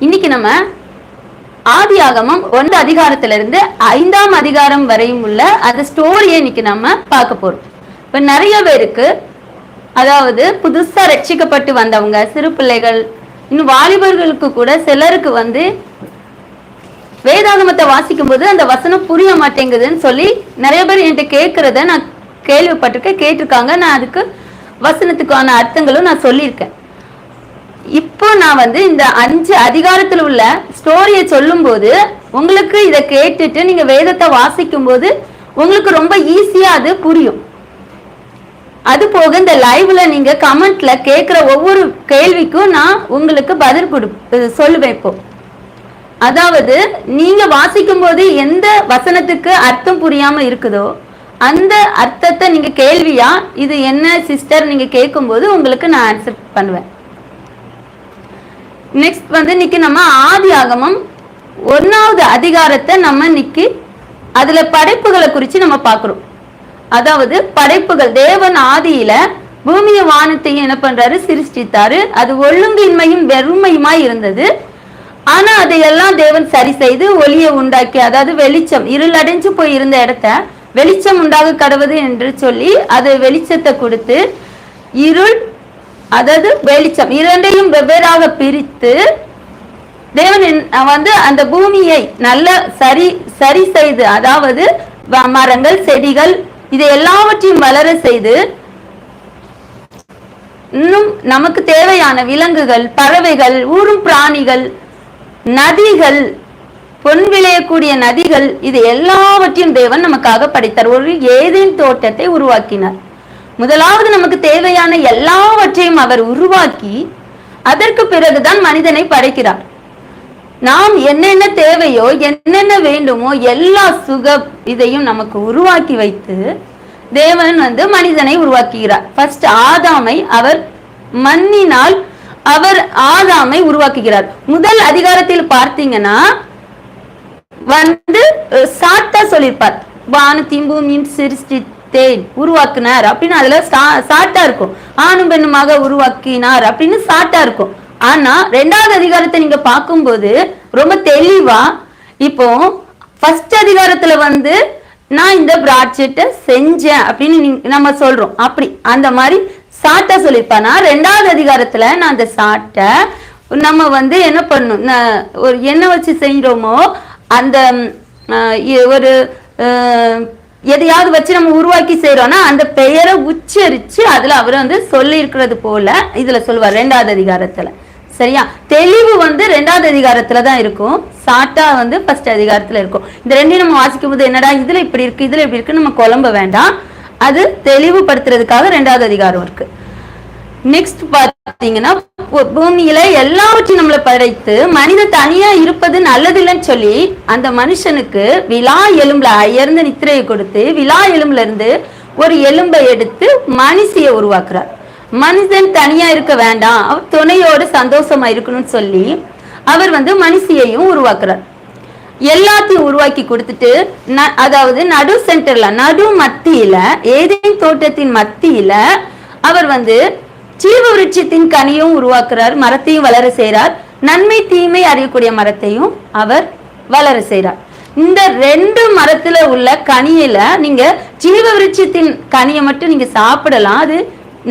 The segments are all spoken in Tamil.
இன்னைக்கு நம்ம ஆதியாகமம் 1 அதிகாரத்திலிருந்து 5ஆம் அதிகாரம் வரையும் உள்ள அந்த ஸ்டோரியை இன்னைக்கு நம்ம பார்க்க போறோம். இப்ப நிறைய பேருக்கு, அதாவது புதுசா ரட்சிக்கப்பட்டு வந்தவங்க, சிறு பிள்ளைகள், இன்னும் வாலிபர்களுக்கு கூட சிலருக்கு வேதாகமத்தை வாசிக்கும் போது அந்த வசனம் புரிய மாட்டேங்குதுன்னு சொல்லி நிறைய பேர் என்கிட்ட கேட்கறத நான் கேள்விப்பட்டிருக்கேன், கேட்டிருக்காங்க. நான் அதுக்கு வசனத்துக்கான அர்த்தங்களும் நான் சொல்லியிருக்கேன். இப்போ நான் இந்த 5 அதிகாரத்தில் உள்ள ஸ்டோரியை சொல்லும் போது உங்களுக்கு இதை கேட்டுட்டு நீங்க வேதத்தை வாசிக்கும் போது உங்களுக்கு ரொம்ப ஈஸியா அது புரியும். அது போக இந்த லைவ்ல நீங்க கமெண்ட்ல கேட்கிற ஒவ்வொரு கேள்விக்கும் நான் உங்களுக்கு பதில் சொல்லுவேன். இப்போ அதாவது நீங்க வாசிக்கும் போது எந்த வசனத்துக்கு அர்த்தம் புரியாம இருக்குதோ அந்த அர்த்தத்தை நீங்க கேள்வியா இது என்ன சிஸ்டர் நீங்க கேட்கும் போது உங்களுக்கு நான் ஆன்சர் பண்ணுவேன். நெக்ஸ்ட் இன்னைக்கு நம்ம ஆதியாகமம் 1வது அதிகாரத்தை நம்ம இன்னைக்கு அதுல படைப்புகளை குறித்து நம்ம பார்க்கிறோம். அதாவது படைப்புகள், தேவன் ஆதியில பூமிய வானத்தையும் என்ன பண்றாரு, சிருஷ்டித்தாரு. அது ஒழுங்கின்மையும் வெறுமையுமாய் இருந்தது. ஆனா அதையெல்லாம் தேவன் சரி செய்து ஒளியை உண்டாக்கி, அதாவது வெளிச்சம், இருள் அடைஞ்சு போய் இருந்த இடத்த வெளிச்சம் உண்டாக கடவுது என்று சொல்லி அது வெளிச்சத்தை கொடுத்து, இருள் அதாவது வெளிச்சம் இரண்டையும் வெவ்வேறாக பிரித்து தேவன் அந்த பூமியை நல்ல சரி செய்து, அதாவது மரங்கள், செடிகள், இதை எல்லாவற்றையும் வளர செய்து, இன்னும் நமக்கு தேவையான விலங்குகள், பறவைகள், ஊரும் பிராணிகள், நதிகள், பொன் விளையக்கூடிய நதிகள், இது எல்லாவற்றையும் தேவன் நமக்காக படைத்தார். ஒரு ஏதேன் தோட்டத்தை உருவாக்கினார். முதலாவது நமக்கு தேவையான எல்லாவற்றையும் அவர் உருவாக்கி அதற்கு பிறகுதான் மனிதனை படைக்கிறார். நாம் என்னென்ன தேவையோ, என்னென்ன வேண்டுமோ எல்லா இதையும் நமக்கு உருவாக்கி வைத்து தேவன் மனிதனை உருவாக்குகிறார். ஃபர்ஸ்ட் ஆதாமை அவர் மண்ணினால் அவர் ஆதாமை உருவாக்குகிறார். முதல் அதிகாரத்தில் பார்த்தீங்கன்னா சாட்டா சொல்லியிருப்பார், வானத்தையும் பூமியும் சிருஷ்டித்தேன் உருவாக்குனார் அப்படின்னு அதுல சாட்டா இருக்கும். ஆணும் பெண்ணுமாக உருவாக்கினார் அப்படின்னு சாட்டா இருக்கும். ஆனா 2வது அதிகாரத்தை நீங்க பார்க்கும்போது ரொம்ப தெளிவா, இப்போ ஃபர்ஸ்ட் அதிகாரத்துல நான் இந்த ப்ராட்ஜெக்டை செஞ்சேன் அப்படின்னு நம்ம சொல்றோம். அப்படி அந்த மாதிரி சாட்டை சொல்லியிருப்பானா, 2வது அதிகாரத்துல நான் அந்த சாட்டை நம்ம என்ன பண்ணணும், ஒரு என்ன வச்சு செய்யறோமோ அந்த ஒரு எதையாவது வச்சு நம்ம உருவாக்கி செய்யறோம்னா அந்த பெயரை உச்சரிச்சு அதுல அவர் சொல்லி இருக்கிறது போல இதுல சொல்லுவார் 2வது அதிகாரத்துல. சரியா? தெளிவு 2வது அதிகாரத்துல தான் இருக்கும், சாட்டா ஃபர்ஸ்ட் அதிகாரத்துல இருக்கும். இந்த ரெண்டையும் நம்ம வாசிக்கும் போது என்னடா இதுல இப்படி இருக்கு, இதுல இப்படி இருக்கு நம்ம குழம்ப வேண்டாம். அது தெளிவுபடுத்துறதுக்காக 2வது அதிகாரம் இருக்கு. நெக்ஸ்ட் பாத்தீங்கன்னா, பூமியில எல்லாவற்றையும் நம்மளை படைத்து மனித தனியா இருப்பது நல்லதில்லைன்னு சொல்லி அந்த மனுஷனுக்கு விலா எலும்புல அயர்ந்த நித்திரையை கொடுத்து விலா எலும்புல இருந்து ஒரு எலும்பை எடுத்து மனுஷிய உருவாக்குறார். மனிதன் தனியா இருக்க வேண்டாம், அவர் துணையோடு சந்தோஷமா இருக்கணும்னு சொல்லி அவர் மனுஷியையும் உருவாக்குறார். எல்லாத்தையும் உருவாக்கி கொடுத்துட்டு அதாவது நடு சென்டர்ல, நடு மத்தியில, ஏதேன் தோட்டத்தின் மத்தியில அவர் ஜீவ விருட்சத்தின் கனியும் உருவாக்குறார், மரத்தையும் வளர செய்கிறார். நன்மை தீமை அறியக்கூடிய மரத்தையும் அவர் வளர செய்கிறார். இந்த 2 மரத்துல உள்ள கனியில நீங்க ஜீவ விருட்சத்தின் கனியை மட்டும் நீங்க சாப்பிடலாம். அது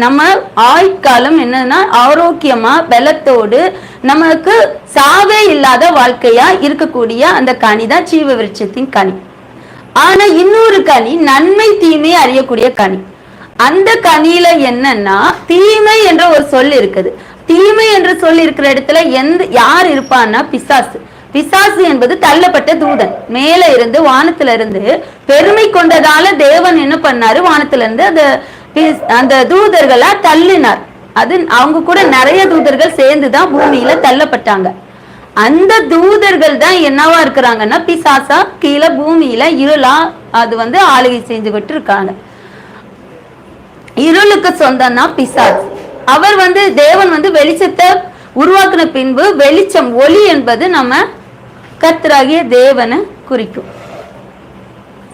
நம்ம ஆயுட்காலம் என்னன்னா ஆரோக்கியமா பலத்தோடு நமக்கு சாவே இல்லாத வாழ்க்கையா இருக்கக்கூடிய அந்த கனி தான் ஜீவ விருட்சத்தின் கனி. ஆனா இன்னொரு கனி நன்மை தீமை அறியக்கூடிய கனி. அந்த கனியில என்னன்னா தீமை என்ற ஒரு சொல் இருக்குது. தீமை என்ற சொல் இருக்கிற இடத்துல யார் இருப்பான்னா பிசாசு. பிசாசு என்பது தள்ளப்பட்ட தூதன். மேல இருந்து வானத்துல இருந்து பெருமை கொண்டதால தேவன் என்ன பண்ணாரு, வானத்துல இருந்து அந்த தூதர்களை தள்ளினார். அது அவங்க கூட நிறைய தூதர்கள் சேர்ந்துதான் பூமியில தள்ளப்பட்டாங்க. அந்த தூதர்கள் தான் என்னவா இருக்கிறாங்கன்னா பிசாசா கீழே பூமியில இருளா அது ஆளுகை செஞ்சுக்கிட்டு இருக்காங்க. இருளுக்கு சொந்தம் தான் பிசாசு. அவர் தேவன் வெளிச்சத்தை உருவாக்குன பின்பு வெளிச்சம், ஒளி என்பது நம்ம கர்த்தராகிய தேவனை குறிக்கும்.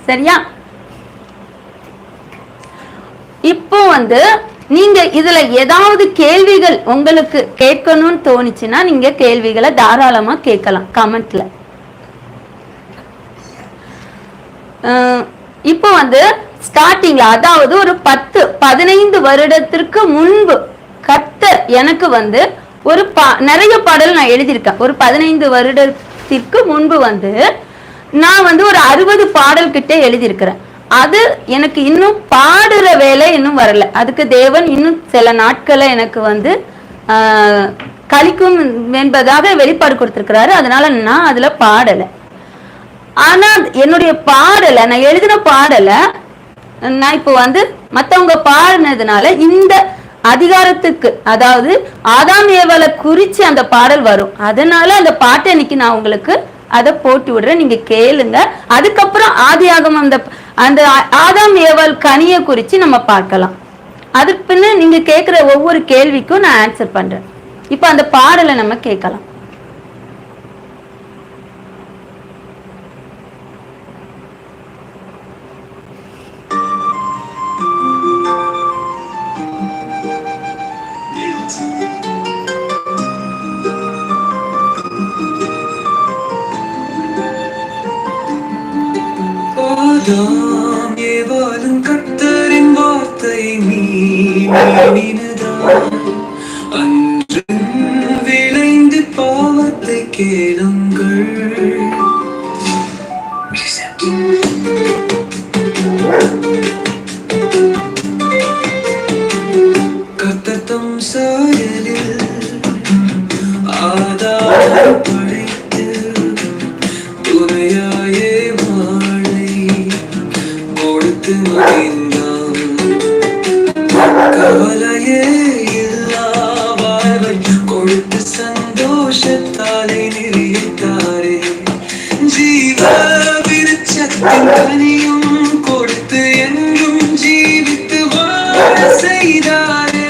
சரியா? இப்போ நீங்க இதுல ஏதாவது கேள்விகள் உங்களுக்கு கேட்கணும்னு தோணுச்சுன்னா நீங்க கேள்விகளை தாராளமா கேட்கலாம் கமெண்ட்ல. இப்போ ஸ்டார்டிங்ல, அதாவது ஒரு 10-15 வருடத்திற்கு முன்பு கர்த்தர் எனக்கு ஒரு நிறைய பாடல் நான் எழுதியிருக்கேன். ஒரு 15 வருடத்திற்கு முன்பு நான் ஒரு 60 பாடல் கிட்ட எழுதியிருக்கிறேன். அது எனக்கு இன்னும் பாடுற வேலை இன்னும் வரல. அதுக்கு தேவன் இன்னும் சில நாட்களை எனக்கு கழிக்கும் என்பதாக வெளிப்பாடு கொடுத்திருக்கிறாரு. அதனால நான் அதுல பாடலை. ஆனா என்னுடைய பாடலை, நான் எழுதின பாடலை நான் இப்போ மத்தவங்க பாடினதுனால இந்த அதிகாரத்துக்கு, அதாவது ஆதாம் ஏவாளை குறிச்சு அந்த பாடல் வரும். அதனால அந்த பாட்டை இன்னைக்கு நான் உங்களுக்கு அதை போட்டு விடுறேன், நீங்க கேளுங்க. அதுக்கப்புறம் ஆதியாகமம் அந்த ஆதாம் ஏவாள் கனியை குறிச்சு நம்ம பார்க்கலாம். அதுக்கு பின்ன நீங்க கேட்கிற ஒவ்வொரு கேள்விக்கும் நான் ஆன்சர் பண்றேன். இப்ப அந்த பாடலை நம்ம கேட்கலாம். ஆதாம் ஏவாளும் கர்த்தரின் வார்த்தை மீறினதாம். அன்று விளைந்து பாவத்தை கேளுங்கள். கர்த்தர் தம் சாயலில் ஆதாம் படைத்து துணையாயே கவலையே இல்லா வாழ்வை கொடுத்து சந்தோஷத்தாலே நிறைத்தாரே. ஜீவ விருட்சத்தின் கனியும் கொடுத்து என்றும் ஜீவித்து வாழ செய்தாரே.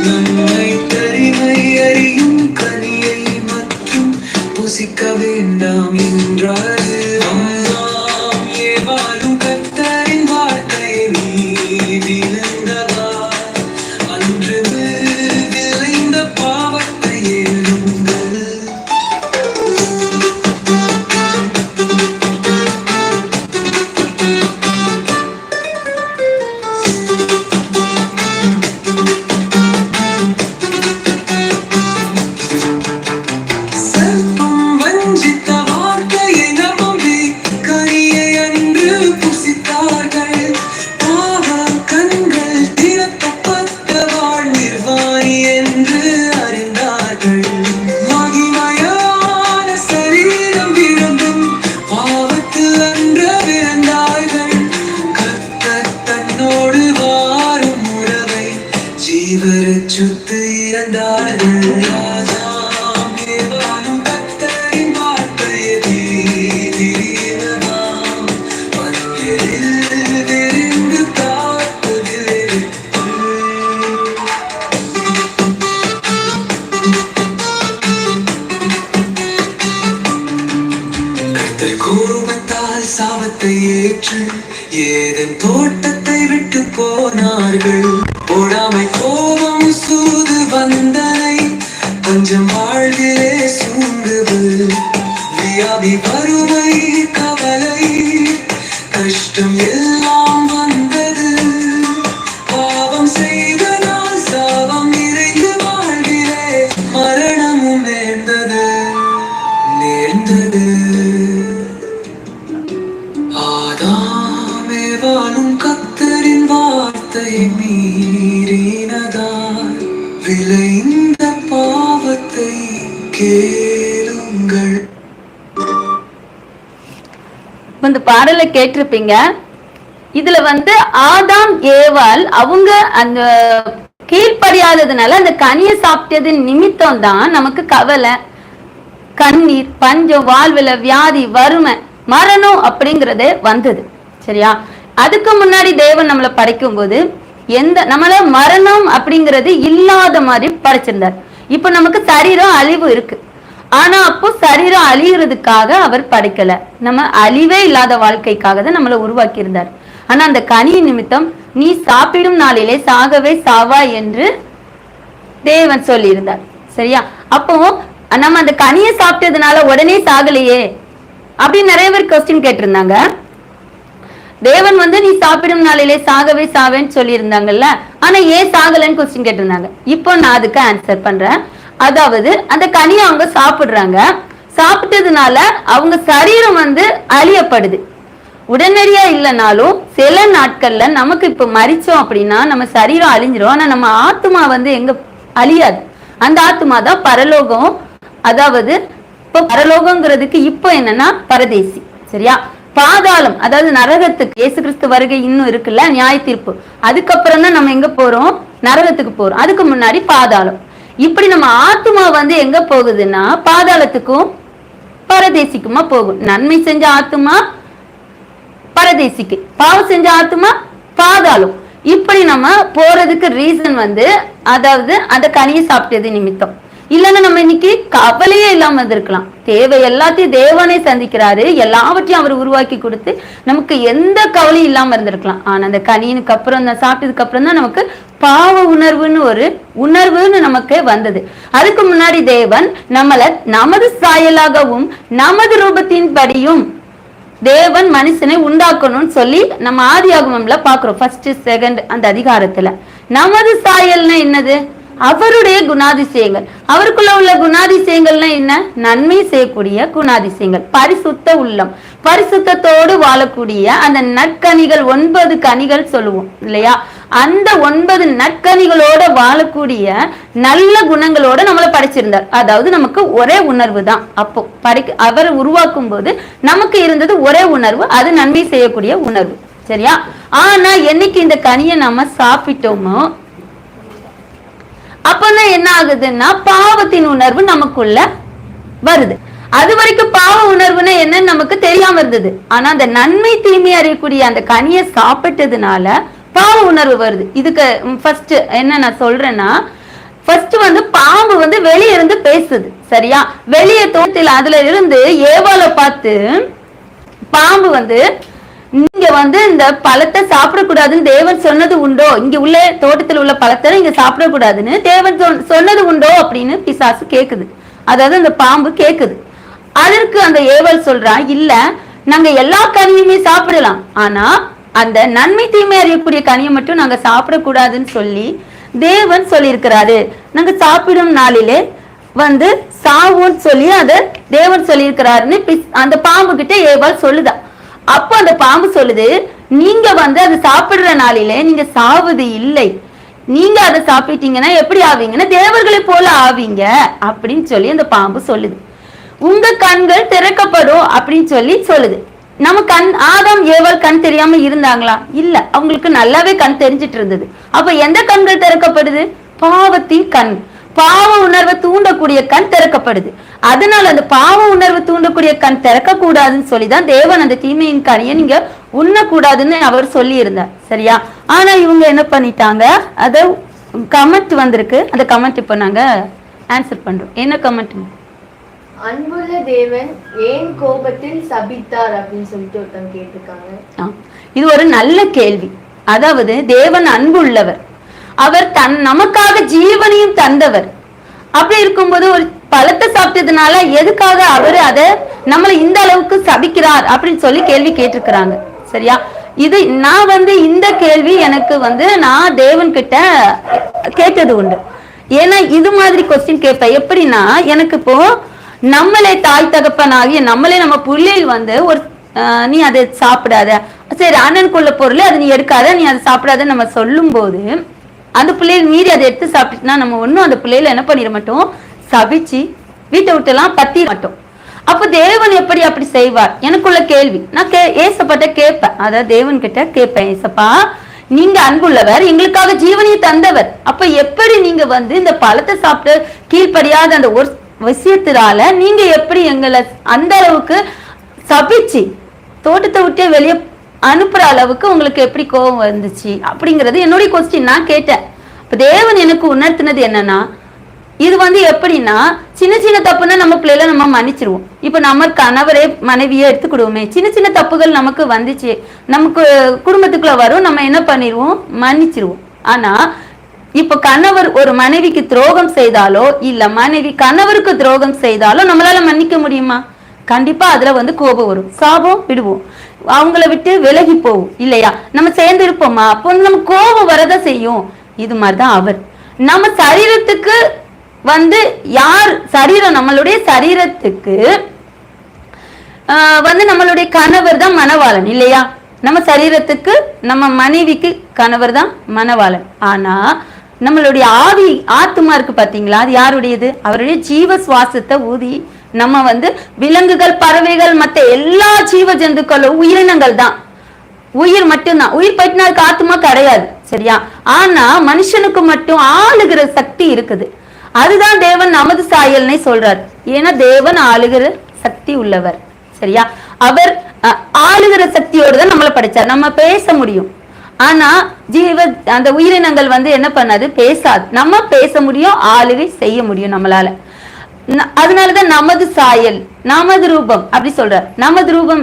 நன்மை தரிமை அறியும் கனியை மற்றும் புசிக்க வேண்டாம் என்றாரே. சாபத்தை ஏற்று ஏதன் தோட்டத்தை விட்டு போனார்கள். போடாமை கோபம் சூது வந்தனை கொஞ்சம் வாழ்விலே சூங்குது. வியாதி வறுமை கவலை கஷ்டம் எல்லாம் வந்தது. பாவம் செய்தனால் சாபம் நிறைந்து வாழ்விலே மரணமும் நேர்ந்தது. ஆதாம் ஏவாளும் கர்த்தரின் வார்த்தை மீறினதால் விளைந்த பாவத்தை கேளுங்கள். இந்த பாடலை கேட்டிருப்பீங்க. இதுல ஆதாம் ஏவாள் அவங்க அந்த கீழ்ப்படியாததுனால அந்த கனியை சாப்பிட்டதின் நிமித்தம் தான் நமக்கு கவலை, கண்ணீர், பஞ்சம், வாழ்வுல வியாதி, வறுமை, மரணம் அப்படிங்கறது வந்தது. சரியா? அதுக்கு முன்னாடி தேவன் நம்மளை படைக்கும் போது நம்மள மரணம் அப்படிங்கிறது இல்லாத மாதிரி படைச்சிருந்தார். இப்ப நமக்கு சரீரம் அழிவு இருக்கு. ஆனா அப்போ சரீரம் அழிகிறதுக்காக அவர் படைக்கல, நம்ம அழிவே இல்லாத வாழ்க்கைக்காக தான் நம்மளை உருவாக்கி இருந்தார். ஆனா அந்த கனியின் நிமித்தம் நீ சாப்பிடும் நாளிலே சாகவே சாவா என்று தேவன் சொல்லியிருந்தார். சரியா? அப்போ நம்ம அந்த கனியை சாப்பிட்டதுனால உடனே சாகலையே அப்படின்னு நிறைய பேர் கொஸ்டின் கேட்டிருந்தாங்க. தேவன் நீ சாப்பிடும் நாளிலே சாகவே சாவேன்னு சொல்லி இருந்தாங்கல்ல, ஆனா ஏன் சாகலன்னு கொஸ்டின் கேட்டிருந்தாங்க. இப்போ நான் அதுக்கு ஆன்சர் பண்றேன். அதாவது அந்த கனியை அவங்க சாப்பிடுறாங்க, சாப்பிட்டதுனால அவங்க சரீரம் அழியப்படுது. உடனடியா இல்லைனாலும் சில நாட்கள்ல நமக்கு இப்ப மரிச்சோம் அப்படின்னா நம்ம சரீரம் அழிஞ்சிரும். ஆனா நம்ம ஆத்மா எங்க அழியாது. அந்த ஆத்மா தான் பரலோகம். அதாவது இப்ப பரலோகங்கிறதுக்கு இப்போ என்னன்னா பரதேசி. சரியா? பாதாளம் அதாவது நரகத்துக்கு இயேசு கிறிஸ்து வருகை இன்னும் இருக்குல்ல, நியாய தீர்ப்பு. அதுக்கப்புறம் தான் நம்ம எங்க போறோம்? நரகத்துக்கு போறோம். அதுக்கு முன்னாடி பாதாளம். இப்படி நம்ம ஆத்மா எங்க போகுதுன்னா பாதாளத்துக்கும் பரதேசிக்குமா போகும். நன்மை செஞ்ச ஆத்மா பரதேசிக்கு, பாவம் செஞ்ச ஆத்மா பாதாளம். இப்படி நம்ம போறதுக்கு ரீசன் அதாவது அந்த கனியை சாப்பிட்டது நிமித்தம். இல்லைன்னா நம்ம இன்னைக்கு கவலையே இல்லாம இருந்திருக்கலாம். தேவை எல்லாத்தையும் தேவனே சந்திக்கிறாரு, எல்லாவற்றையும் அவர் உருவாக்கி கொடுத்து நமக்கு எந்த கவலையும் இல்லாம இருந்திருக்கலாம். ஆனா அந்த கனியினுக்கு அப்புறம் தான், சாப்பிட்டதுக்கு அப்புறம் தான் நமக்கு பாவ உணர்வுன்னு ஒரு உணர்வுன்னு நமக்கு வந்தது. அதுக்கு முன்னாடி தேவன் நம்மளை நமது சாயலாகவும் நமது ரூபத்தின் படியும் தேவன் மனுஷனை உண்டாக்கணும்னு சொல்லி நம்ம ஆதியாகமம்ல பாக்குறோம். ஃபர்ஸ்ட் செகண்ட் அந்த அதிகாரத்துல நமது சாயல்னா என்னது? அவருடைய குணாதிசயங்கள். அவருக்குள்ள உள்ள குணாதிசயங்கள்னா என்ன? நன்மை செய்யக்கூடிய குணாதிசயங்கள், பரிசுத்த உள்ளம், பரிசுத்தத்தோடு வாழக்கூடிய அந்த நற்கனிகள், 9 கனிகள் சொல்லுவோம் இல்லையா? அந்த 9 நற்கனிகளோட வாழக்கூடிய நல்ல குணங்களோட நம்மளை படைச்சிருந்தார். அதாவது நமக்கு ஒரே உணர்வு தான். அப்போ அவர் உருவாக்கும் போது நமக்கு இருந்தது ஒரே உணர்வு, அது நன்மை செய்யக்கூடிய உணர்வு. சரியா? ஆனா என்னைக்கு இந்த கனியை நம்ம சாப்பிட்டோமோ அப்பதான் என்ன ஆகுதுன்னா பாவத்தின் உணர்வு நமக்குள்ள வருது. அது வரைக்கும் பாவ உணர்வுன்னா என்னன்னு நமக்கு தெரியாம இருந்தது. ஆனா அந்த நன்மை தீமை அறியக்கூடிய அந்த கனியை சாப்பிட்டதுனால பாவ உணர்வு வருது. இதுக்கு ஃபர்ஸ்ட் என்ன நான் சொல்றேன்னா, ஃபர்ஸ்ட் பாம்பு வெளியே இருந்து பேசுது. சரியா? வெளியே தோட்டத்தில் அதுல இருந்து ஏவாளை பார்த்து பாம்பு நீங்க இந்த பழத்தை சாப்பிடக்கூடாதுன்னு தேவன் சொன்னது உண்டோ, இங்க உள்ள தோட்டத்தில் உள்ள பழத்தை இங்க சாப்பிடக்கூடாதுன்னு தேவன் சொன்னது உண்டோ அப்படின்னு பிசாசு கேக்குது. அதாவது அந்த பாம்பு கேக்குது. அதற்கு அந்த ஏவல் சொல்றான், இல்ல நாங்க எல்லா கனியுமே சாப்பிடலாம், ஆனா அந்த நன்மை தீமை அறியக்கூடிய கனியை மட்டும் நாங்க சாப்பிடக்கூடாதுன்னு சொல்லி தேவன் சொல்லியிருக்கிறாரு. நாங்க சாப்பிடும் நாளிலே சாவோன்னு சொல்லி அதை தேவன் சொல்லியிருக்கிறாருன்னு அந்த பாம்பு கிட்ட ஏவாள் சொல்லுதா. அப்போ அந்த பாம்பு சொல்லுது, நீங்க அதை சாப்பிடுற நாளிலே நீங்க சாவது இல்லை, நீங்க அதை சாப்பிட்டீங்கன்னா எப்படி ஆவீங்கன்னா தேவர்களை போல ஆவீங்க அப்படின்னு சொல்லி அந்த பாம்பு சொல்லுது. உங்க கண்கள் திறக்கப்படும் அப்படின்னு சொல்லி சொல்லுது. நம்ம ஆதாம் ஏவாள் கண் தெரியாம இருந்தாங்களா? இல்ல, அவங்களுக்கு நல்லாவே கண் தெரிஞ்சிட்டு இருந்தது. அப்ப எந்த கண்கள் திறக்கப்படுது? பாவத்தின் கண், பாவ உணர்வை தூண்டக்கூடிய கண் திறக்கப்படுது. அதனால அந்த பாவ உணர்வு தூண்டக்கூடிய கண் திறக்க கூடாதுன்னு சொல்லிதான் தேவன் அந்த தீமையின் கனியை நீங்க உண்ணக்கூடாதுன்னு அவர் சொல்லி இருந்தார். சரியா? ஆனா இவங்க என்ன பண்ணிட்டாங்க? அத கமெண்ட் வந்திருக்கு, அந்த கமெண்ட் இப்ப நாங்க ஆன்சர் பண்றோம். என்ன கமெண்ட்? அன்புள்ள தேவன் ஏன் கோபத்தில் சபித்தார் அப்படின்னு சொல்லிட்டு ஒருத்தங்க கேட்டிருக்காங்க. இது ஒரு நல்ல கேள்வி. அதாவது தேவன் அன்புள்ளவர், அவர் நமக்காக ஜீவனையும் தந்தவர். அப்படி இருக்கும்போது ஒரு பழத்தை சாப்பிட்டதுனால எதுக்காக அவரு அதை நம்மளை இந்த அளவுக்கு சபிக்கிறார் அப்படின்னு சொல்லி கேள்வி கேட்டிருக்கிறாங்க. சரியா? இது நான் இந்த கேள்வி எனக்கு நான் தேவன் கிட்ட கேட்டது உண்டு. ஏன்னா இது மாதிரி கொஸ்டின் கேட்பேன். எப்படின்னா, எனக்கு இப்போ நம்மளே தாய் தகப்பனாகிய நம்மளே நம்ம பிள்ளைகள் ஒரு நீ அதை சாப்பிடாத, சரி அண்ணனுக்குள்ள பொருள் அதை நீ எடுக்காத, நீ அதை சாப்பிடாத நம்ம சொல்லும் போது அந்த பிள்ளைகள் மீறி அதை எடுத்து சாப்பிட்டுனா நம்ம ஒன்னும் அந்த பிள்ளைகளை என்ன பண்ணிட மாட்டோம்? சபிச்சு வீட்டை விட்டுலாம் பத்திர மாட்டோம். அப்ப தேவன் எப்படி அப்படி செய்வார்? எனக்குள்ள கேள்வி. நான் ஏசப்பட்ட கேட்பேன். அதாவது தேவன் கிட்ட கேட்பேன், ஏசப்பா நீங்க அன்புள்ளவர், எங்களுக்காக ஜீவனையை தந்தவர், அப்ப எப்படி நீங்க இந்த பழத்தை சாப்பிட்டு கீழ்படியாத அந்த ஒரு விஷயத்தினால நீங்க எப்படி எங்களை அந்த அளவுக்கு சபிச்சு தோட்டத்தை விட்டே வெளியே அனுப்புற அளவுக்கு உங்களுக்கு எப்படி கோபம் வந்துச்சு அப்படிங்கிறது என்னுடைய கொஸ்டின். நான் கேட்டேன். இப்ப தேவன் எனக்கு உணர்த்தினது என்னன்னா, இது வந்து எப்படின்னா சின்ன சின்ன தப்புன்னா நம்ம பிள்ளைல நம்ம மன்னிச்சிருவோம். இப்ப நம்ம கணவரே மனைவியே எடுத்துக்கிடுவோமே, சின்ன சின்ன தப்புகள் நமக்கு வந்துச்சு, நமக்கு குடும்பத்துக்குள்ள வரும், நம்ம என்ன பண்ணிடுவோம், மன்னிச்சிருவோம். ஆனா இப்ப கணவர் ஒரு மனைவிக்கு துரோகம் செய்தாலோ இல்ல மனைவி கணவருக்கு துரோகம் செய்தாலோ நம்மளால மன்னிக்க முடியுமா? கண்டிப்பா அதுல வந்து கோபம் வரும், சாபம் விடுவோம், அவங்கள விட்டு விலகி போவோம் இல்லையா? நம்ம சேர்ந்து இருப்போமா? அப்போ நம்ம கோபம் வரதான் செய்யும். இது மாதிரிதான் அவர். நம்ம சரீரத்துக்கு வந்து யார் சரீரம், நம்மளுடைய சரீரத்துக்கு வந்து நம்மளுடைய கணவர் தான் மணவாளன் இல்லையா? நம்ம சரீரத்துக்கு நம்ம மனைவிக்கு கணவர் தான் மணவாளன். ஆனா நம்மளுடைய ஆவி ஆத்மா இருக்கு பாத்தீங்களா, அது யாருடையது? அவருடைய ஜீவ சுவாசத்தை ஊதி நம்ம வந்து விலங்குகள், பறவைகள், மற்ற எல்லா ஜீவ ஜந்துக்களும் உயிரினங்கள் தான். உயிர் மட்டும்தான், உயிர் போயிட்டுனா ஆத்மா கிடையாது சரியா? ஆனா மனுஷனுக்கு மட்டும் ஆளுகிற சக்தி இருக்குது. அதுதான் தேவன் நமது சாயல்னே சொல்றார். ஏன்னா தேவன் ஆளுகிற சக்தி உள்ளவர் சரியா? அவர் ஆளுகிற சக்தியோடு தான் நம்மளை படைச்சார். நம்ம பேச முடியும், ஆனா ஜீவ அந்த உயிரினங்கள் வந்து என்ன பண்ணாது, பேசாது. நம்ம பேச முடியும், ஆளுகை செய்ய முடியும் நம்மளால. அதனாலதான் நமது சாயல், நமது ரூபம் அப்படி சொல்றார். நமது ரூபம்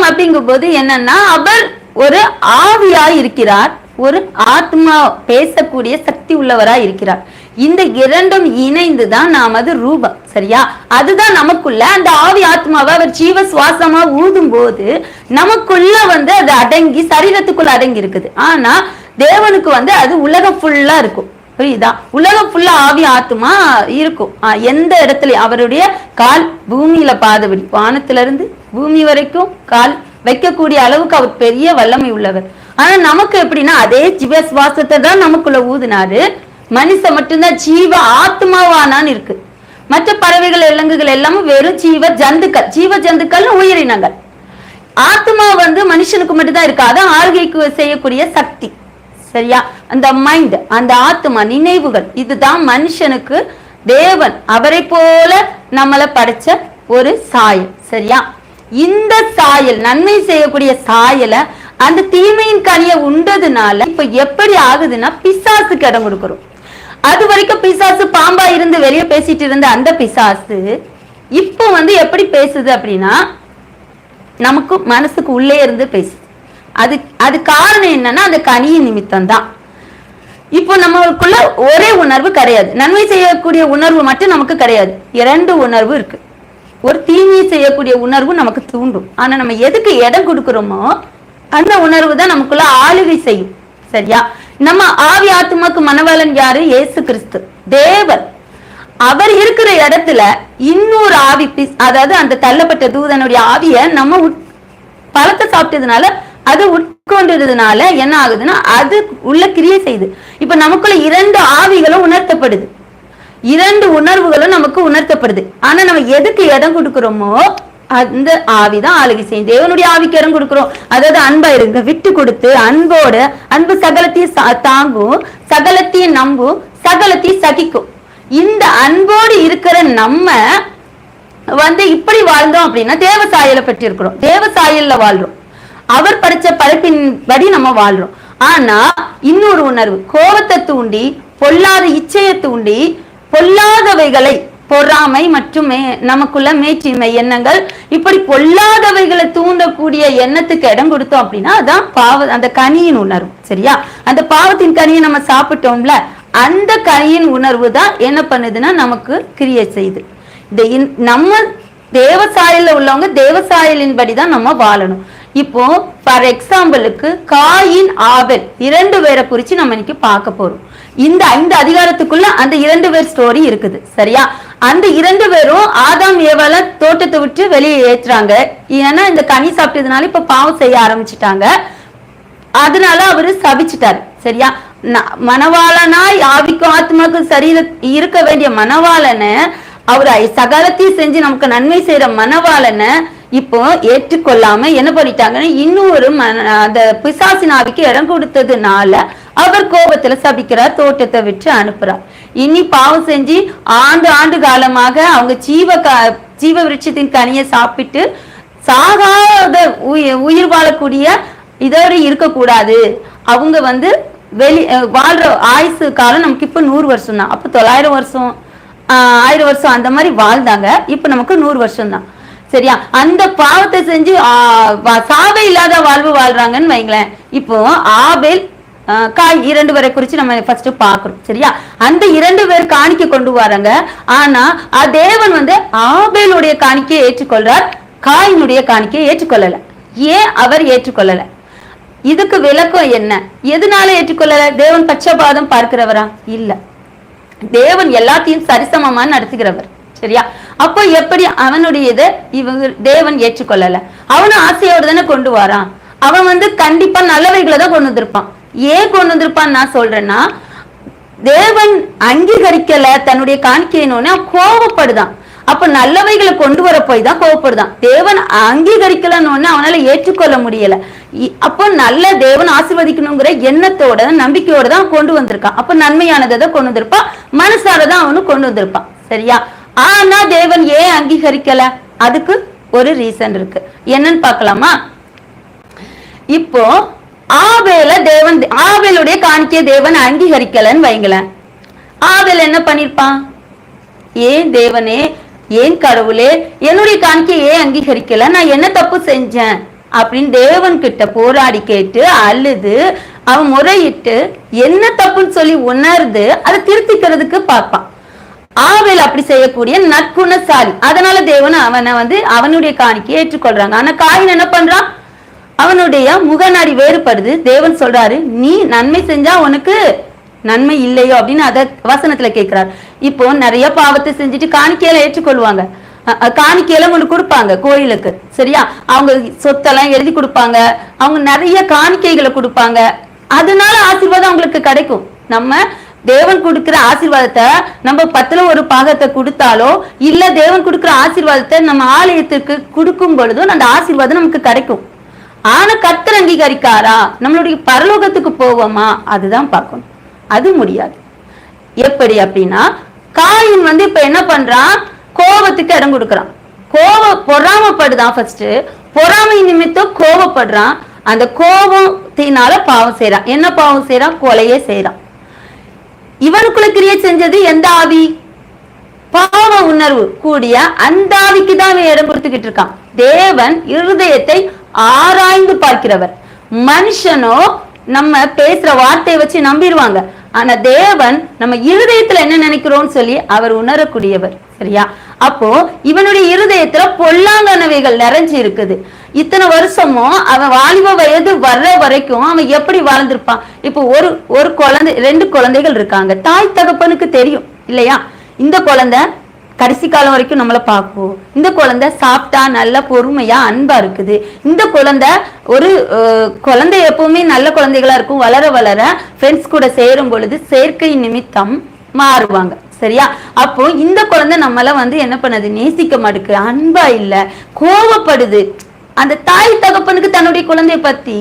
அப்படிங்கும்போது என்னன்னா அவர் ஒரு ஆவியாய் இருக்கிறார், ஒரு ஆத்மா பேசக்கூடிய சக்தி உள்ளவராய் இருக்கிறார். இந்த இரண்டும் இணைந்துதான் நமது ரூபம் சரியா? அதுதான் நமக்குள்ள அந்த ஆவி ஆத்மாவை அவர் ஜீவ சுவாசமா ஊதும் போது நமக்குள்ள வந்து அது அடங்கி சரீரத்துக்குள்ள அடங்கி இருக்குது. ஆனா தேவனுக்கு வந்து அது உலகம் ஃபுல்லா இருக்கும், புரியுதா? உலகம் ஃபுல்லா ஆவி ஆத்மா இருக்கும். எந்த இடத்துல அவருடைய கால் பூமியில பாதபடி, வானத்திலிருந்து பூமி வரைக்கும் கால் வைக்கக்கூடிய அளவுக்கு அவர் பெரிய வல்லமை உள்ளவர். ஆனா நமக்கு எப்படின்னா அதே ஜீவ சுவாசத்தை தான் நமக்குள்ள ஊதுனாரு. மனுஷன் மட்டும்தான் ஜீவ ஆத்மாவானான்னு இருக்கு. மற்ற பறவைகள், விலங்குகள் எல்லாமும் வெறும் ஜீவ ஜந்துக்கள். ஜீவ ஜந்துக்கள் உயிரினங்கள். ஆத்மா வந்து மனுஷனுக்கு மட்டும்தான் இருக்கு. அதான் ஆளுகைக்கு செய்யக்கூடிய சக்தி சரியா? அந்த மைண்ட், அந்த ஆத்மா, நினைவுகள், இதுதான் மனுஷனுக்கு தேவன் அவரை போல நம்மளை படைச்ச ஒரு சாயல் சரியா? இந்த சாயல், நன்மை செய்யக்கூடிய சாயலை அந்த தீமையின் கனியை உண்டதுனால இப்ப எப்படி ஆகுதுன்னா பிசாசுக்கு இடம் கொடுக்கிறோம். அது வரைக்கும் பிசாசு பாம்பா இருந்து வெளியே பேசிட்டு இருந்த அந்த பிசாசு இப்ப வந்து எப்படி பேசுது அப்படின்னா நமக்கு மனசுக்கு உள்ளே இருந்து பேசுது. அது காரணம் என்னன்னா அந்த கனியின் நிமித்தம் தான். இப்போ நம்மளுக்குள்ள ஒரே உணர்வு கிடையாது, நன்மை செய்யக்கூடிய உணர்வு மட்டும் நமக்கு கிடையாது, இரண்டு உணர்வு இருக்கு. ஒரு தீமையை செய்யக்கூடிய உணர்வு நமக்கு தூண்டும். ஆனா நம்ம எதுக்கு இடம் கொடுக்கிறோமோ அந்த உணர்வு தான் நமக்குள்ள ஆளுகை செய்யும் சரியா? நம்ம ஆவி ஆத்மாக்கு மணவாளன் யாரு? இயேசு கிறிஸ்து தேவன். அவர் இருக்கிற இடத்துல இன்னொரு ஆவி, அதாவது அந்த தள்ளப்பட்ட தூதனுடைய ஆவிய நம்ம பழத்தை சாப்பிட்டதுனால, அது உட்கொண்டதுனால என்ன ஆகுதுன்னா அது உள்ள கிரியை செய்யுது. இப்ப நமக்குள்ள இரண்டு ஆவிகளும் உணர்த்தப்படுது, இரண்டு உணர்வுகளும் நமக்கு உணர்த்தப்படுது. ஆனா நம்ம எதுக்கு இடம் கொடுக்கிறோமோ அந்த ஆவிதான் ஆளுகை செய்யும். தேவனுடைய ஆவிக்கு இடம் கொடுக்கிறோம், அதாவது அன்பா இருங்க, விட்டு கொடுத்து அன்போட, அன்பு சகலத்தையும் தாங்கும், சகலத்தையும் நம்பும், சகலத்தையும் சகிக்கும். இந்த அன்போடு இருக்கிற நம்ம வந்து இப்படி வாழ்ந்தோம் அப்படின்னா தேவ சாயலை பெற்று இருக்கிறோம், தேவ சாயல்ல வாழ்றோம், அவர் படிச்ச படைப்பின் படி நம்ம வாழ்றோம். ஆனா இன்னொரு உணர்வு கோபத்தை தூண்டி, பொல்லாத இச்சையை தூண்டி, பொல்லாதவைகளை, பொறாமை மற்றும் நமக்குள்ள மேற்றின்மை எண்ணங்கள், இப்படி பொல்லாதவைகளை தூண்டக்கூடிய எண்ணத்துக்கு இடம் கொடுத்தோம் அப்படின்னா அதான் அந்த கனியின் உணர்வு சரியா? அந்த பாவத்தின் கனியை நம்ம சாப்பிட்டோம்ல, அந்த கனியின் உணர்வு தான் என்ன பண்ணுதுன்னா நமக்கு கிரியை செய்யுது. நம்ம தேவசாயல்ல உள்ளவங்க தேவசாயலின் படிதான் நம்ம வாழணும். இப்போ ஃபார் எக்ஸாம்பிளுக்கு காயின் ஆபேல் இரண்டு பேரை குறிச்சு நம்ம இன்னைக்கு பார்க்க போறோம். இந்த 5 அதிகாரத்துக்குள்ள அந்த 2 பேர் ஸ்டோரி இருக்குது சரியா? அந்த 2 பேரும் ஆதாம் ஏவாள தோட்டத்தை விட்டு வெளியே ஏற்றுறாங்க. ஏன்னா இந்த கனி சாப்பிட்டதுனால இப்ப பாவம் செய்ய ஆரம்பிச்சுட்டாங்க. அதனால அவரு சபிச்சுட்டாரு சரியா? மணவாளனாய் ஆவிக்கும் ஆத்மாக்கும் சரீர இருக்க வேண்டிய மணவாளனை, அவரு சகலத்தையும் செஞ்சு நமக்கு நன்மை செய்யற மணவாளனை இப்போ ஏற்றுக்கொள்ளாம என்ன பண்ணிட்டாங்கன்னு இன்னொரு அந்த பிசாசின் ஆவிக்கு இடம் கொடுத்ததுனால அவர் கோபத்துல சபிக்கிறார், தோட்டத்தை விட்டு அனுப்புறார். இனி பாவம் செஞ்சு ஆண்டு காலமாக அவங்க ஜீவ விருட்சத்தின் கனியை சாப்பிட்டு சாகாத உயிர் வாழக்கூடிய இதோடு இருக்கக்கூடாது, அவங்க வந்து வாழ்ற ஆயுசு காலம் நமக்கு இப்ப 100 வருஷம் தான். அப்ப 900 வருஷம் 1000 வருஷம் அந்த மாதிரி வாழ்ந்தாங்க. இப்ப நமக்கு 100 வருஷம் தான். சரியா? அந்த பாவத்தை செஞ்சு சாவே இல்லாத வாழ்வு வாழ்றாங்கன்னு வைங்களேன். இப்போ ஆபேல் காய் 2 பேரை குறிச்சு நம்ம ஃபர்ஸ்ட் பாக்குறோம். சரியா? அந்த 2 பேர் காணிக்கை கொண்டு வராங்க. ஆனா தேவன் வந்து ஆபேலுடைய காணிக்கையை ஏற்றுக்கொள்றார், காயினுடைய காணிக்கையை ஏற்றுக்கொள்ளல. ஏன் அவர் ஏற்றுக்கொள்ளல? இதுக்கு விளக்கம் என்ன? எதனால ஏற்றுக்கொள்ளல? தேவன் பட்சபாதம் பார்க்கிறவரா? இல்ல. தேவன் எல்லாத்தையும் சரிசமமா நடத்துகிறவர். சரியா? அப்போ எப்படி அவனுடைய இதை தேவன் ஏற்றுக்கொள்ளல? அவனும் ஆசையோடு தானே கொண்டு வரான். அவன் வந்து கண்டிப்பா நல்லவைகளை தான் கொண்டு வந்திருப்பான். ஏன் கொண்டு வந்திருப்பான்னு நான் சொல்றேன்னா, தேவன் அங்கீகரிக்கல தன்னுடைய காணிக்கையினோன்னு கோபப்படுதான். அப்ப நல்லவைகளை கொண்டு வர போய் தான் கோவப்படுதான். தேவன் அங்கீகரிக்கலன்னு அவனால ஏற்றுக்கொள்ள முடியல. அப்போ நல்ல தேவன் ஆசீர்வதிக்கணுங்கிற எண்ணத்தோட நம்பிக்கையோட தான் கொண்டு வந்திருக்கான். அப்ப நன்மையானதை தான் கொண்டு வந்திருப்பான், மனசாலதான் அவனு கொண்டு வந்திருப்பான். சரியா? ஆனா தேவன் ஏன் அங்கீகரிக்கல? அதுக்கு ஒரு ரீசன் இருக்கு. என்னன்னு பாக்கலாமா? இப்போ ஆபேலுடைய காணிக்கையை தேவன் அங்கீகரிக்கலன்னு வைங்களேன். ஆபேல் என்ன பண்ணிருப்பான்? ஏன் தேவனே, ஏன் கடவுளே என்னுடைய காணிக்கையை ஏன் அங்கீகரிக்கல? நான் என்ன தப்பு செஞ்சேன் அப்படின்னு தேவன் கிட்ட போராடி கேட்டு அழுது அவன் முறையிட்டு என்ன தப்புன்னு சொல்லி உணர்ந்து அதை திருத்திக்கிறதுக்கு பார்ப்பான். ஆபேல் அப்படி செய்யக்கூடிய நற்குணசாலி. அதனால தேவன் அவனை வந்து அவனுடைய காணிக்கையை ஏற்றுக்கொள்றாங்க. ஆனா காயின் என்ன பண்றான்? அவனுடைய முகநாடி வேறுபடுது. தேவன் சொல்றாரு, நீ நன்மை செஞ்சா உனக்கு நன்மை இல்லையோ அப்படின்னு அத வசனத்துல கேட்கிறார். இப்போ நிறைய பாவத்தை செஞ்சுட்டு காணிக்கையில ஏற்றுக்கொள்வாங்க, காணிக்கையெல்லாம் கொண்டு கொடுப்பாங்க கோயிலுக்கு. சரியா? அவங்க சொத்தெல்லாம் எழுதி கொடுப்பாங்க, அவங்க நிறைய காணிக்கைகளை கொடுப்பாங்க. அதனால ஆசீர்வாதம் அவங்களுக்கு கிடைக்கும். நம்ம தேவன் கொடுக்கிற ஆசீர்வாதத்தை நம்ம 10ல ஒரு பாகத்தை கொடுத்தாலோ இல்ல தேவன் கொடுக்கிற ஆசீர்வாதத்தை நம்ம ஆலயத்துக்கு கொடுக்கும் பொழுதும் அந்த ஆசீர்வாதம் நமக்கு கிடைக்கும். ஆனா கர்த்தர் அங்கீகரிக்காரா? நம்மளுடைய பரலோகத்துக்கு போவோமா? அதுதான் பார்க்கணும். அது முடியாது. எப்படி அப்படின்னா, காயின் வந்து இப்ப என்ன பண்றான்? கோபத்துக்கு இடம் கொடுக்கறான். பொறாமப்படுதான். ஃபர்ஸ்ட் பொறாமை நிமித்தம் கோபப்படுறான். அந்த கோபத்தினால பாவம் செய்யறான். என்ன பாவம் செய்யறான்? கொலையே செய்யறான். இவனுக்குள்ள கிரியேட் செஞ்சது எந்த ஆவி? பாவ உணர்வு கூடிய அந்த ஆவிக்கு தான் இடம் கொடுத்துக்கிட்டு இருக்கான். தேவன் இருதயத்தை ஆராய்ந்து பார்க்கிறவர். மனுஷனோ நம்ம பேசுற வார்த்தையை வச்சு நம்பிடுவாங்க. ஆனா தேவன் நம்ம இருதயத்துல என்ன நினைக்கிறோம்னு சொல்லி அவர் உணரக்கூடியவர். சரியா? அப்போ இவனுடைய இருதயத்துல பொல்லாங்கனவைகள் நிறைஞ்சு இருக்குது. இத்தனை வருஷமும் அவன் வாலிப வயது வர்ற வரைக்கும் அவன் எப்படி வாழ்ந்திருப்பான்? இப்போ ஒரு குழந்தை 2 குழந்தைகள் இருக்காங்க. தாய் தகப்பனுக்கு தெரியும் இல்லையா? இந்த குழந்தை கடைசி காலம் வரைக்கும் நம்மளை பார்ப்போம். இந்த குழந்தை சாப்பிட்டா நல்ல பொறுமையா அன்பா இருக்குது. இந்த குழந்தை எப்பவுமே நல்ல குழந்தைகளா இருக்கும். வளர வளர ஃப்ரெண்ட்ஸ் கூட சேரும் பொழுது செயற்கை நிமித்தம் மாறுவாங்க. சரியா? அப்போ இந்த குழந்தை நம்மள வந்து என்ன பண்ணுது? நேசிக்க மாட்டுக்கு, அன்பா இல்ல, கோபப்படுது. அந்த தாய் தகப்பனுக்கு தன்னுடைய குழந்தைய பத்தி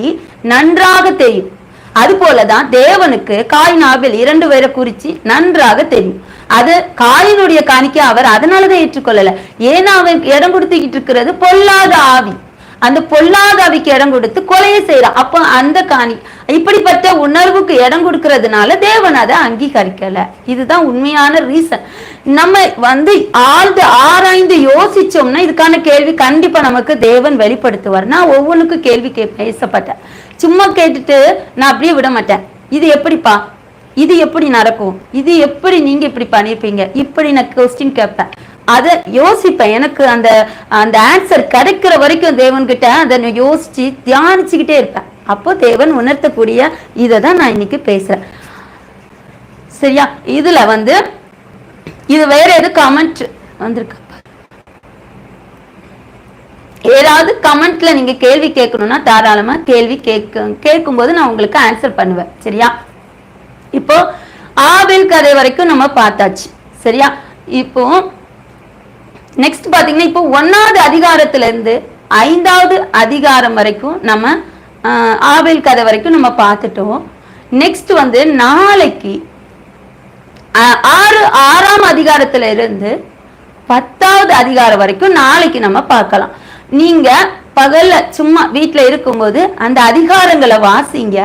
நன்றாக தெரியும். அது போலதான் தேவனுக்கு காயின் ஆபேல் 2 பேரை குறிச்சு நன்றாக தெரியும். அது காயினுடைய காணிக்கை அவர் அதனாலதான் ஏற்றுக்கொள்ளல. ஏன்னா அவன் இடம் கொடுத்துக்கிட்டு இருக்கிறது பொல்லாத ஆவி. அந்த பொல்லாத ஆவிக்கு இடம் கொடுத்து கொலையை செய்யறான். அப்போ அந்த இப்படிப்பட்ட உணர்வுக்கு இடம் கொடுக்கறதுனால தேவன் அதை அங்கீகரிக்கல. இதுதான் உண்மையான ரீசன். நம்ம வந்து ஆராய்ந்து யோசிச்சோம்னா இதுக்கான கேள்வி கண்டிப்பா நமக்கு தேவன் வெளிப்படுத்துவார். நான் ஒவ்வொன்றுக்கும் கேள்வி பேசப்பட்டேன். சும்மா கேட்டுட்டு நான் அப்படியே விட மாட்டேன். இது எப்படிப்பா, இது எப்படி நடக்கும், இது எப்படி நீங்க இப்படி பண்ணிருப்பீங்க, இப்படி நான் கொஸ்டின் கேட்பேன். அதை யோசிப்பேன். எனக்கு அந்த ஆன்சர் கிடைக்கிற வரைக்கும் தேவன் கிட்ட அதை யோசிச்சு தியானிச்சுக்கிட்டே இருப்பேன். அப்போ தேவன் உணர்த்தக்கூடிய இதை தான் நான் இன்னைக்கு பேசுறேன். சரியா? இதுல வந்து இது வேற எது கமெண்ட் வந்திருக்கு? ஏதாவது கமெண்ட்ல நீங்க கேள்வி கேட்கணும்னா தாராளமா கேள்வி கேட்கும்போது நான் உங்களுக்கு ஆன்சர் பண்ணுவேன். சரியா? இப்போ ஆபேல் கதை வரைக்கும் நம்ம பார்த்தாச்சு. சரியா? இப்போ நெக்ஸ்ட் பாத்தீங்கன்னா இப்போ 1வது அதிகாரத்துல இருந்து 5வது அதிகாரம் வரைக்கும் நம்ம ஆபேல் கதை வரைக்கும் நம்ம பார்த்துட்டோம். நெக்ஸ்ட் வந்து நாளைக்கு 6ஆம் அதிகாரத்துல இருந்து 10வது அதிகாரம் வரைக்கும் நாளைக்கு நம்ம பார்க்கலாம். நீங்க பகல்ல சும்மா வீட்டுல இருக்கும்போது அந்த அதிகாரங்களை வாசிங்க.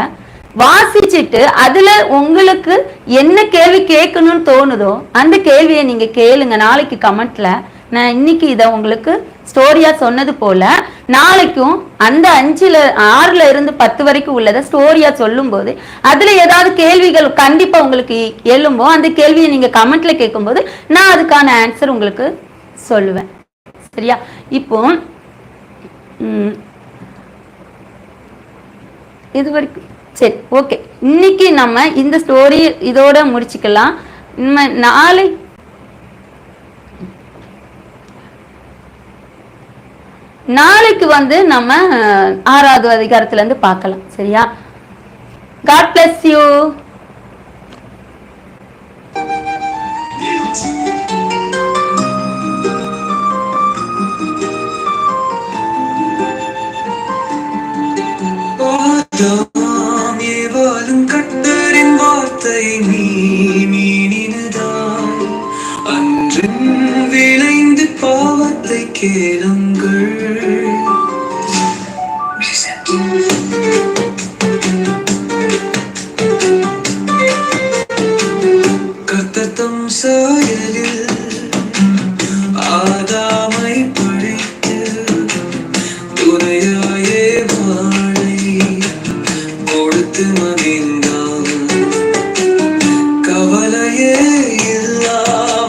வாசிச்சுட்டு அதுல உங்களுக்கு என்ன கேள்வி கேட்கணும்னு தோணுதோ அந்த கேள்வியை நீங்க கேளுங்க நாளைக்கு கமெண்ட்ல. நான் இன்னைக்கு இதை உங்களுக்கு ஸ்டோரியா சொன்னது போல நாளைக்கும் அந்த 6ல இருந்து 10 வரைக்கும் உள்ளதை ஸ்டோரியா சொல்லும் போது அதுல ஏதாவது கேள்விகள் கண்டிப்பா உங்களுக்கு எழும்போ அந்த கேள்வியை நீங்க கமெண்ட்ல கேட்கும்போது நான் அதுக்கான ஆன்சர் உங்களுக்கு சொல்லுவேன். சரியா? இப்போ இது வரைக்கும் சரி, ஓகே. இன்னைக்கு நம்ம இந்த ஸ்டோரி இதோட முடிச்சுக்கலாம். நாளைக்கு நம்ம 6வது அதிகாரத்துல இருந்து பார்க்கலாம். சரியா? God bless you. ஆதாம் ஏவாளும் கர்த்தரின் வார்த்தை மீனினதாய் அன்றும் விளைந்து பாவத்தை கேளுங்கள். கர்த்தர் தம் சாயலில் ஆதாமை படைத்து துணையாயே கொடுத்து மகிழ்ந்தான். கவலையே இல்லா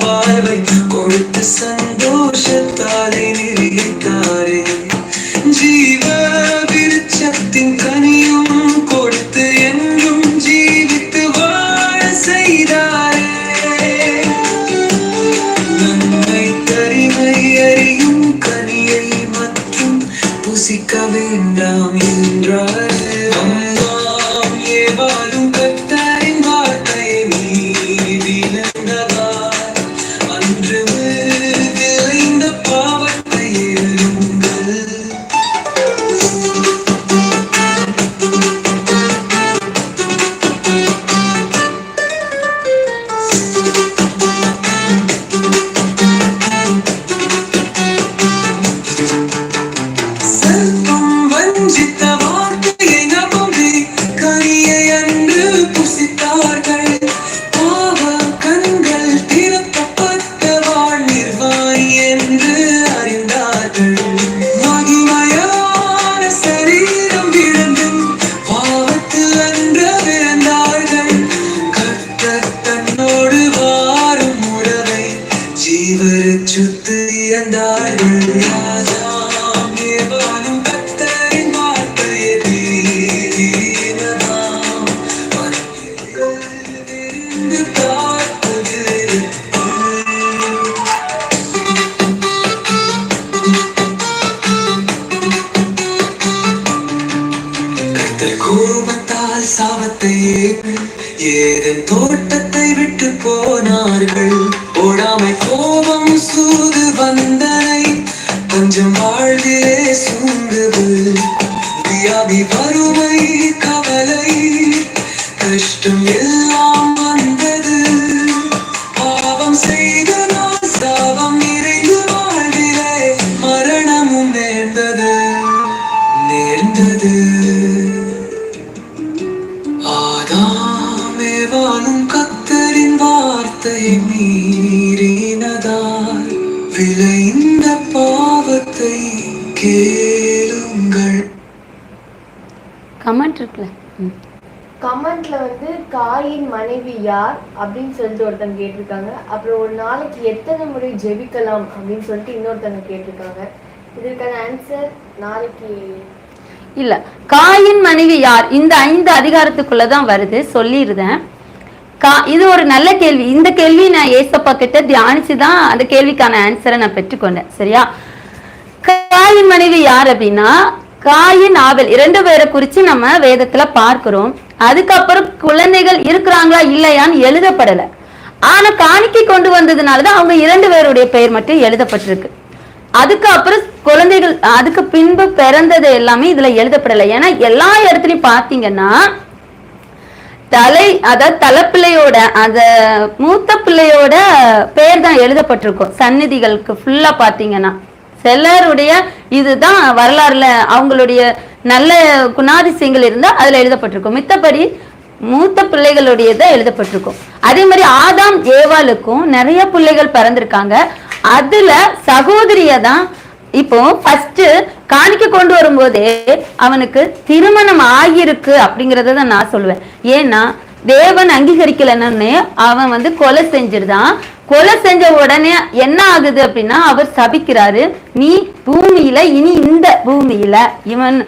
வாழ்வை கொடுத்து சந்தோஷத்தாலே நிறைத்தாரே. ஜீவ விருட்சத்தின் கனியும் கொடுத்து என்றும் ஜீவித்து வாழ செய்தாரே. நன்மை தரிமை அறியும் கனியை மற்றும் புசிக்க வேண்டாம் என்றாரே. வாழும் கர்த்தரின் வார்த்தையை மீறினதாய் அன்று விளைந்த பாவத்தை எழுங்கள். செல்வம் வஞ்சித்த வார்த்தையை நம்பி கனியை அன்று புசித்தார்கள். பாவ கண்கள் திறக்கப்பட்ட வாழ்நிர்வாய் என்று அறிந்தார்கள். மகிமையான சரீரம் விழுந்தும் பாவத்தில் அன்று விழுந்தார்கள். கர்த்தர் தன்னோடு வாரும் உறவை ஜீவரு சுத்து இழந்தார்கள். கோபத்தால் சாபத்தை ஏதன் தோட்டத்தை விட்டு போனார்கள். ஓடாமை கோபம் சூது வந்தனை கொஞ்சம் வாழ்விலே சூழ்ந்தது. வியாதி வறுமை கவலை கஷ்டம் எல்லாம் வந்தது. பாவம் செய்த நான் சாபம் நிறைந்து வாழ்விலே மரணமும் நேர்ந்தது. ஆதாம் ஏவாளும் கர்த்தரின் வார்த்தையை மீறினதாய் விளைந்த பாவத்தை கேளுங்கள். கமெண்ட் இருக்குல்ல, கமெண்ட்ல காயின் மனைவி யார் அப்படின்னு சொல்லிட்டு ஒருத்தங்க கேட்டிருக்காங்க. அப்புறம் ஒரு நாளைக்கு எத்தனை முறை ஜெபிக்கலாம் அப்படின்னு சொல்லிட்டு இன்னொருத்தங்க கேட்டிருக்காங்க. இதற்கான ஆன்சர் நாளைக்கு இல்ல. காயின் மனைவி யார் இந்த 5 அதிகாரத்துக்குள்ளதான் வருது, சொல்லிருந்தேன். இது ஒரு நல்ல கேள்வி. இந்த கேள்வி நான் ஏசப்பா கிட்ட தியானிச்சுதான் அந்த கேள்விக்கான ஆன்சரை நான் பெற்றுக்கொண்டேன். சரியா? காயின் மனைவி யார் அப்படின்னா காயின் ஆபேல் 2 பேரை குறிச்சு நம்ம வேதத்துல பார்க்கிறோம். அதுக்கப்புறம் குழந்தைகள் இருக்கிறாங்களா இல்லையான்னு எழுதப்படல. ஆனா காணிக்கை கொண்டு வந்ததுனாலதான் அவங்க 2 பேருடைய பெயர் மட்டும் எழுதப்பட்டிருக்கு. அதுக்கு அப்புறம் குழந்தைகள் அதுக்கு பின்பு பிறந்தது எல்லாமே இதுல எழுதப்படலை. ஏன்னா எல்லா இடத்துலயும் பாத்தீங்கன்னா தலைப்பிள்ளையோட அந்த மூத்த பிள்ளையோட பெயர் தான் எழுதப்பட்டிருக்கும் சந்நிதிகளுக்கு ஃபுல்லா பாத்தீங்கன்னா. சிலருடைய இதுதான் வரலாறுல அவங்களுடைய நல்ல குணாதிசயங்கள் இருந்தா அதுல எழுதப்பட்டிருக்கும். மித்தபடி மூத்த பிள்ளைகளுடையதான் எழுதப்பட்டிருக்கும். அதே மாதிரி ஆதாம் ஏவாளுக்கும் நிறைய பிள்ளைகள் பிறந்திருக்காங்க. அதுல சகோதரிய தான் இப்போ ஃபர்ஸ்ட் காணிக்க கொண்டு வரும்போதே அவனுக்கு திருமணம் ஆகியிருக்கு அப்படிங்கறத தான் நான் சொல்லுவேன். ஏன்னா தேவன் அங்கீகரிக்கலன்னு அவன் வந்து கொலை செஞ்சிருந்தான். கொலை செஞ்ச உடனே என்ன ஆகுது அப்படின்னா அவர் சபிக்கிறாரு, நீ பூமியில இனி இந்த பூமியில இவன்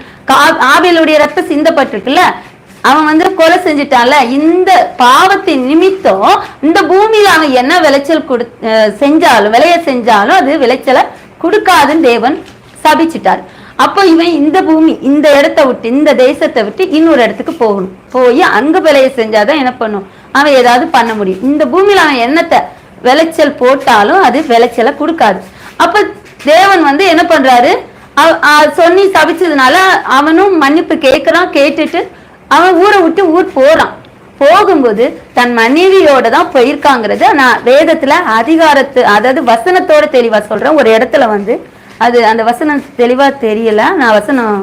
ஆபேலுடைய ரத்தம் சிந்தப்பட்டிருக்குல்ல, அவன் வந்து கொலை செஞ்சுட்டான்ல, இந்த பாவத்தின் நிமித்தம் இந்த பூமியில அவன் என்ன விளைச்சல் செஞ்சாலும் விளைய செஞ்சாலும் அது விளைச்சலை கொடுக்காதுன்னு தேவன் சபிச்சிட்டார். அப்போ இவன் இந்த பூமி இந்த இடத்த விட்டு இந்த தேசத்தை விட்டு இன்னொரு இடத்துக்கு போகணும். போய் அங்க விளைய செஞ்சாதான் என்ன பண்ணும், அவன் ஏதாவது பண்ண முடியும். இந்த பூமியில அவன் என்னத்தை விளைச்சல் போட்டாலும் அது விளைச்சலை கொடுக்காது. அப்ப தேவன் வந்து என்ன பண்றாரு, சொல்லி சபிச்சதுனால அவனும் மன்னிப்பு கேட்கிறான். கேட்டுட்டு அவன் ஊரை விட்டு ஊர் போறான். போகும்போது தன் மனைவியோட தான் போயிருக்காங்கிறது நான் வேதத்துல அதாவது வசனத்தோட தெளிவா சொல்றேன். ஒரு இடத்துல வந்து அது அந்த வசனம் தெளிவா தெரியல, நான் வசனம்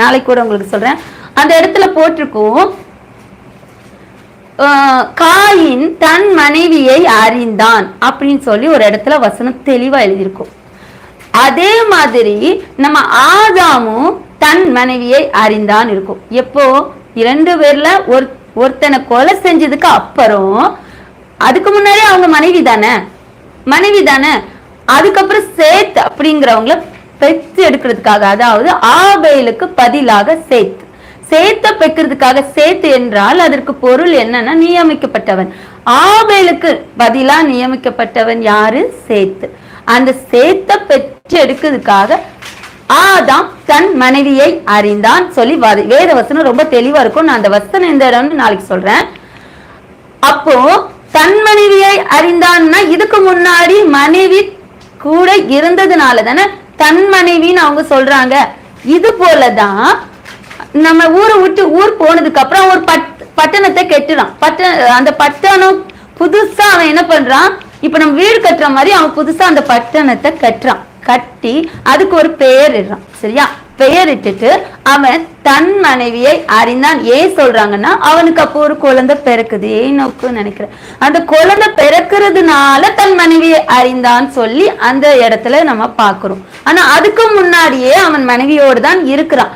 நாளைக்கு கூட உங்களுக்கு சொல்றேன். அந்த இடத்துல போட்டிருக்கோம், காயின் தன் மனைவியை அறிந்தான் அப்படின்னு சொல்லி ஒரு இடத்துல வசனம் தெளிவா எழுதியிருக்கும். அதே மாதிரி நம்ம ஆதாமும் தன் மனைவியை அறிந்தான் இருக்கும். எப்போ 2 பேர்ல ஒருத்தனை கொலை செஞ்சதுக்கு அப்புறம், அதுக்கு முன்னாடி அவங்க மனைவி தானே. அதுக்கப்புறம் சேத் அப்படிங்கிறவங்கள பெற்று எடுக்கிறதுக்காக, அதாவது ஆபேலுக்கு பதிலாக சேத்தை பெக்கிறதுக்காக. சேத்து என்றால் அதற்கு பொருள் என்னன்னா நியமிக்கப்பட்டவன். ஆபேலுக்கு பதிலா நியமிக்கப்பட்டவன் யாரு? சேத்து. அந்த சேத்தை பெற்று எடுக்கிறதுக்காக ஆதாம் தன் மனைவியை அறிந்தான் சொல்லி வேத வசனம் ரொம்ப தெளிவா இருக்கும். நான் அந்த வசனம் இந்த இடம் நாளைக்கு சொல்றேன். அப்போ தன் மனைவியை அறிந்தான்னா இதுக்கு முன்னாடி மனைவி கூட இருந்ததுனால தானே தன் மனைவின்னு அவங்க சொல்றாங்க. இது போலதான் நம்ம ஊரை விட்டு ஊர் போனதுக்கு அப்புறம் ஒரு பட்டணத்தை கெட்டுறான். அந்த பட்டணம் புதுசா அவன் என்ன பண்றான், இப்ப நம்ம வீடு கட்டுற மாதிரி அவன் புதுசா அந்த பட்டணத்தை கட்டி அதுக்கு ஒரு பெயர் இடுறான். சரியா? பெயரிட்டுட்டு அவன் தன் மனைவியை அறிந்தான். ஏன் சொல்றாங்கன்னா அவனுக்கு அப்போ ஒரு குழந்தை பிறக்குது, ஏனோக்கு நினைக்கிறேன். அந்த குழந்தை பிறக்கிறதுனால தன் மனைவியை அறிந்தான் சொல்லி அந்த இடத்துல நம்ம பாக்குறோம். ஆனா அதுக்கு முன்னாடியே அவன் மனைவியோடு தான் இருக்கிறான்,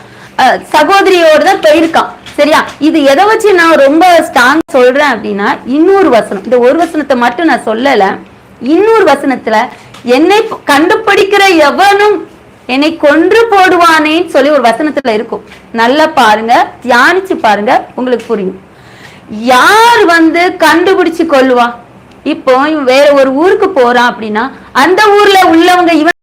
சகோதரியோடு தான் போயிருக்கான். சரியா? இது எதை வச்சு நான் ரொம்ப ஸ்ட்ராங் சொல்றேன் அப்படின்னா, இன்னொரு வசனம், இந்த ஒரு வசனத்தை மட்டும் நான் சொல்லல, இன்னொரு வசனத்துல என்னை கண்டுபிடிக்கிற எவனும் என்னை கொன்று போடுவானேன்னு சொல்லி ஒரு வசனத்துல இருக்கும். நல்லா பாருங்க, தியானிச்சு பாருங்க, உங்களுக்கு புரியும். யார் வந்து கண்டுபிடிச்சு கொள்ளுவா? இப்போ வேற ஒரு ஊருக்கு போறான் அப்படின்னா அந்த ஊர்ல உள்ளவங்க இவன்